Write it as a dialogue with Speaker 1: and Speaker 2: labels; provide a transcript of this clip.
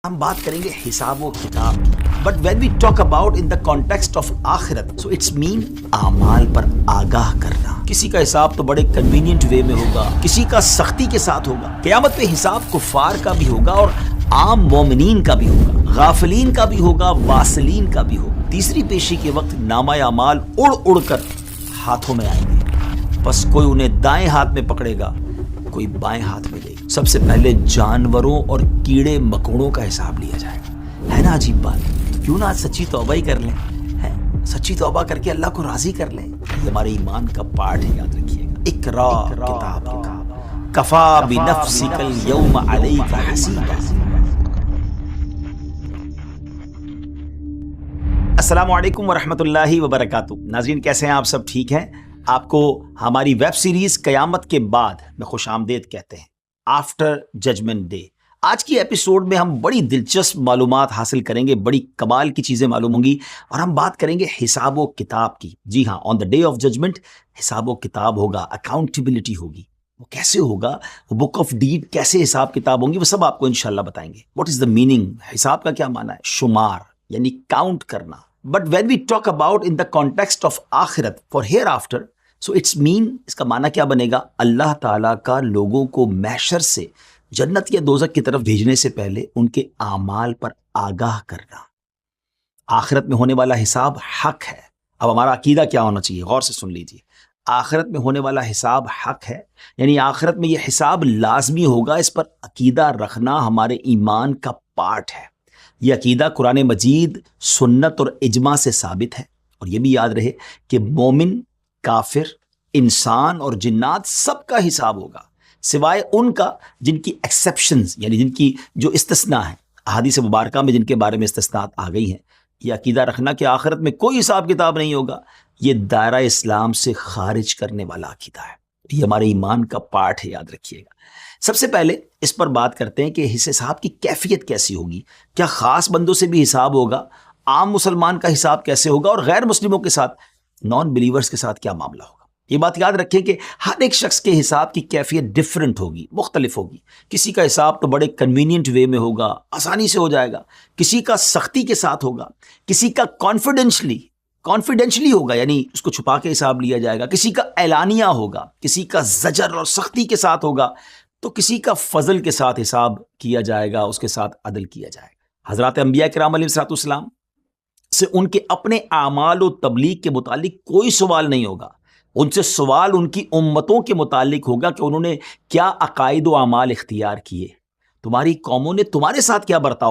Speaker 1: ہم بات کریں گے حساب و کتاب کی. But when we talk about in the context of آخرت سو اٹس مین اعمال پر آگاہ کرنا. کسی کا حساب تو بڑے کنوینئنٹ وے میں ہوگا, کسی کا سختی کے ساتھ ہوگا. قیامت پہ حساب کفار کا بھی ہوگا اور عام مومنین کا بھی ہوگا, غافلین کا بھی ہوگا, واصلین کا بھی ہوگا. تیسری پیشی کے وقت نامہ اعمال اڑ اڑ کر ہاتھوں میں آئیں گے, بس کوئی انہیں دائیں ہاتھ میں پکڑے گا, کوئی بائیں ہاتھ میں لے گا. سب سے پہلے جانوروں اور کیڑے مکوڑوں کا حساب لیا جائے گا. ہے نا عجیب بات؟ تو کیوں نہ آج سچی توبہ ہی کر لیں, سچی توبہ کر کے اللہ کو راضی کر لیں. یہ ہمارے ایمان کا پارٹ ہے, یاد رکھیے گا. اقرا کتاب کفا بنفسک اليوم علیک حسیبا. السلام علیکم ورحمۃ اللہ وبرکاتہ. ناظرین کیسے ہیں آپ؟ سب ٹھیک ہیں؟ آپ کو ہماری ویب سیریز قیامت کے بعد میں خوش آمدید کہتے ہیں, آفٹر ججمنٹ ڈے. آج کی ایپیسوڈ میں ہم بڑی دلچسپ معلومات حاصل کریں گے, بڑی کمال کی چیزیں معلوم ہوں گی, اور ہم بات کریں گے حساب و کتاب کی. جی ہاں, آن دا ڈے آف ججمنٹ حساب و کتاب ہوگا, اکاؤنٹیبلٹی ہوگی. وہ کیسے ہوگا, وہ بک آف ڈیڈ کیسے حساب کتاب ہوں گی, وہ سب آپ کو انشاءاللہ بتائیں گے. واٹ از دا میننگ, حساب کا کیا معنی ہے؟ شمار یعنی کاؤنٹ کرنا. But when we talk about in the context of آخرت for here after so it's mean, اس کا معنی کیا بنے گا؟ اللہ تعالیٰ کا لوگوں کو محشر سے جنت یا دوزخ کی طرف بھیجنے سے پہلے ان کے اعمال پر آگاہ کرنا. آخرت میں ہونے والا حساب حق ہے. اب ہمارا عقیدہ کیا ہونا چاہیے؟ غور سے سن لیجیے. آخرت میں ہونے والا حساب حق ہے, یعنی آخرت میں یہ حساب لازمی ہوگا. اس پر عقیدہ رکھنا ہمارے ایمان کا پارٹ ہے. یہ عقیدہ قرآن مجید, سنت اور اجماع سے ثابت ہے. اور یہ بھی یاد رہے کہ مومن, کافر, انسان اور جنات سب کا حساب ہوگا, سوائے ان کا جن کی ایکسیپشنز یعنی جن کی جو استثناء ہیں. احادیث مبارکہ میں جن کے بارے میں استثناءات آ گئی ہیں. یہ عقیدہ رکھنا کہ آخرت میں کوئی حساب کتاب نہیں ہوگا, یہ دائرہ اسلام سے خارج کرنے والا عقیدہ ہے. یہ ہمارے ایمان کا پارٹ ہے, یاد رکھیے گا. سب سے پہلے اس پر بات کرتے ہیں کہ اس حساب کی کیفیت کیسی ہوگی. کیا خاص بندوں سے بھی حساب ہوگا؟ عام مسلمان کا حساب کیسے ہوگا؟ اور غیر مسلموں کے ساتھ, نان بلیورز کے ساتھ کیا معاملہ ہوگا؟ یہ بات یاد رکھیں کہ ہر ایک شخص کے حساب کی کیفیت ڈیفرنٹ ہوگی, مختلف ہوگی. کسی کا حساب تو بڑے کنوینئنٹ وے میں ہوگا, آسانی سے ہو جائے گا. کسی کا سختی کے ساتھ ہوگا. کسی کا کانفیڈینشلی ہوگا, یعنی اس کو چھپا کے حساب لیا جائے گا. کسی کا اعلانیہ ہوگا. کسی کا زجر اور سختی کے ساتھ ہوگا. تو کسی کا فضل کے ساتھ حساب کیا جائے گا, اس کے ساتھ عدل کیا جائے گا. حضرات انبیاء کرام علیہ الصلوۃ والسلام سے ان کے اپنے اعمال و تبلیغ کے متعلق کوئی سوال نہیں ہوگا. ان سے سوال ان کی امتوں کے متعلق ہوگا کہ انہوں نے کیا عقائد و اعمال اختیار کیے, تمہاری قوموں نے تمہارے ساتھ کیا برتاؤ